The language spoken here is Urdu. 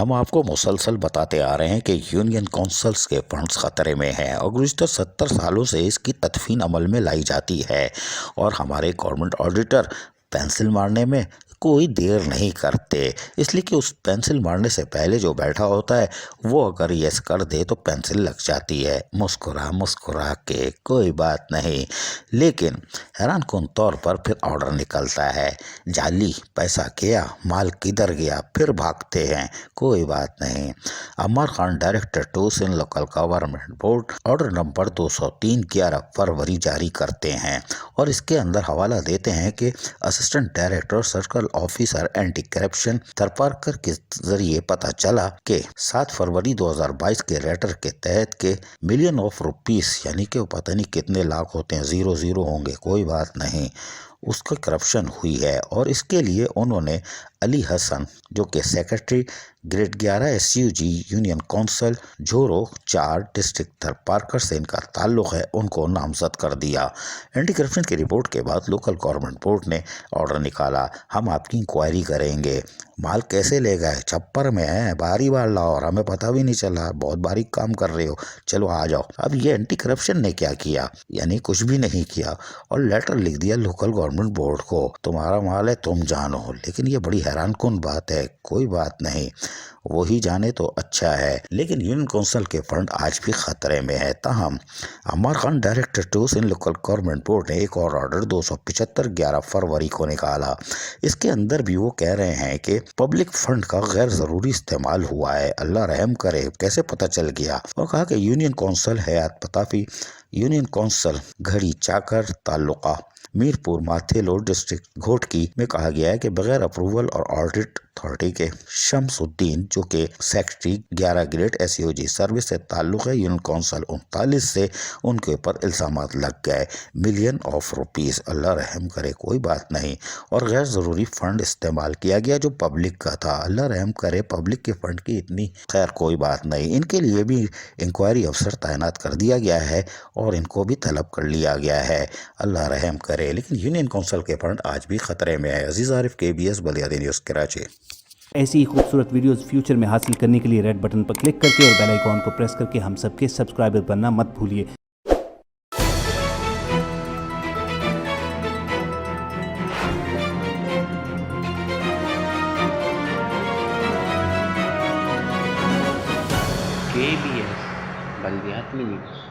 ہم آپ کو مسلسل بتاتے آ رہے ہیں کہ یونین کونسلز کے فنڈز خطرے میں ہیں اور گزشتہ 70 سالوں سے اس کی تدفین عمل میں لائی جاتی ہے، اور ہمارے گورنمنٹ آڈیٹر پینسل مارنے میں کوئی دیر نہیں کرتے، اس لیے کہ اس پینسل مارنے سے پہلے جو بیٹھا ہوتا ہے وہ اگر یس کر دے تو پینسل لگ جاتی ہے، مسکرا کے کوئی بات نہیں، لیکن حیران کن طور پر پھر آرڈر نکلتا ہے، جعلی پیسہ کیا، مال کدھر گیا، پھر بھاگتے ہیں، کوئی بات نہیں۔ Ammar Khan director tools in local government board order number 203 11 فروری جاری کرتے ہیں اور اس کے اندر حوالہ دیتے ہیں کہ assistant director circle officer anti corruption Tharparkar کے ذریعے پتہ چلا کہ 7 فروری 2022 کے ریٹر کے تحت کے ملین آف روپیز، یعنی کہ پتہ نہیں کتنے لاکھ ہوتے ہیں، 00 ہوں گے، کوئی بات نہیں، اس کا کرپشن ہوئی ہے، اور اس کے لیے انہوں نے علی حسن جو کہ secretary grade 11 SUG union council Jhoro 4 district Tharparkar سے ان کا تعلق ہے، ان کو نامزد کر دیا۔ اینٹی کرپشن کی رپورٹ کے بعد لوکل گورنمنٹ بورڈ نے آرڈر نکالا، ہم آپ کی انکوائری کریں گے، مال کیسے لے گئے، چھپر میں ہے، باری بار لاؤ اور ہمیں پتہ بھی نہیں چلا، بہت باریک کام کر رہے ہو، چلو آ جاؤ۔ اب یہ اینٹی کرپشن نے کیا کیا، یعنی کچھ بھی نہیں کیا، اور لیٹر لکھ دیا لوکل گورنمنٹ بورڈ کو، تمہارا مال ہے تم جانو، لیکن یہ بڑی حیران کن بات ہے، کوئی بات نہیں، وہی جانے تو اچھا ہے، لیکن یونین کونسل کے فنڈ آج بھی خطرے میں ہے۔ تاہم Ammar Khan director tools in local government board نے ایک اور آرڈر 275 11 فروری کو نکالا، اس کے اندر بھی وہ کہہ رہے ہیں کہ پبلک فنڈ کا غیر ضروری استعمال ہوا ہے، اللہ رحم کرے، کیسے پتہ چل گیا، اور کہا کہ یونین کونسل حیات پتافی، یونین کونسل گھڑی چاکر تعلقہ میرپور ماتھیلو ڈسٹرکٹ گھوٹکی میں کہا گیا ہے کہ بغیر اپروول اور آڈٹ اتھارٹی کے شمس الدین جو کہ سیکرٹری 11 گریڈ SUG سروس سے تعلق ہے یونین کونسل 39 سے، ان کے اوپر الزامات لگ گئے، ملین آف روپیز، اللہ رحم کرے، کوئی بات نہیں، اور غیر ضروری فنڈ استعمال کیا گیا جو پبلک کا تھا، اللہ رحم کرے، پبلک کے فنڈ کی اتنی، خیر کوئی بات نہیں، ان کے لیے بھی انکوائری افسر تعینات کر دیا گیا ہے اور ان کو بھی طلب کر لیا گیا ہے، اللہ رحم کرے، لیکن یونین کونسل کے فنڈ آج بھی خطرے میں ہے۔ عزیز عارف، KBS بلیادی نیوز کراچی۔ ایسی ہی خوبصورت ویڈیوز فیوچر میں حاصل کرنے کے لیے ریڈ بٹن پر کلک کر کے اور بیل آئیکن کو پریس کر کے ہم سب کے سبسکرائبر بننا مت بھولیے۔ KBS بلدیات news.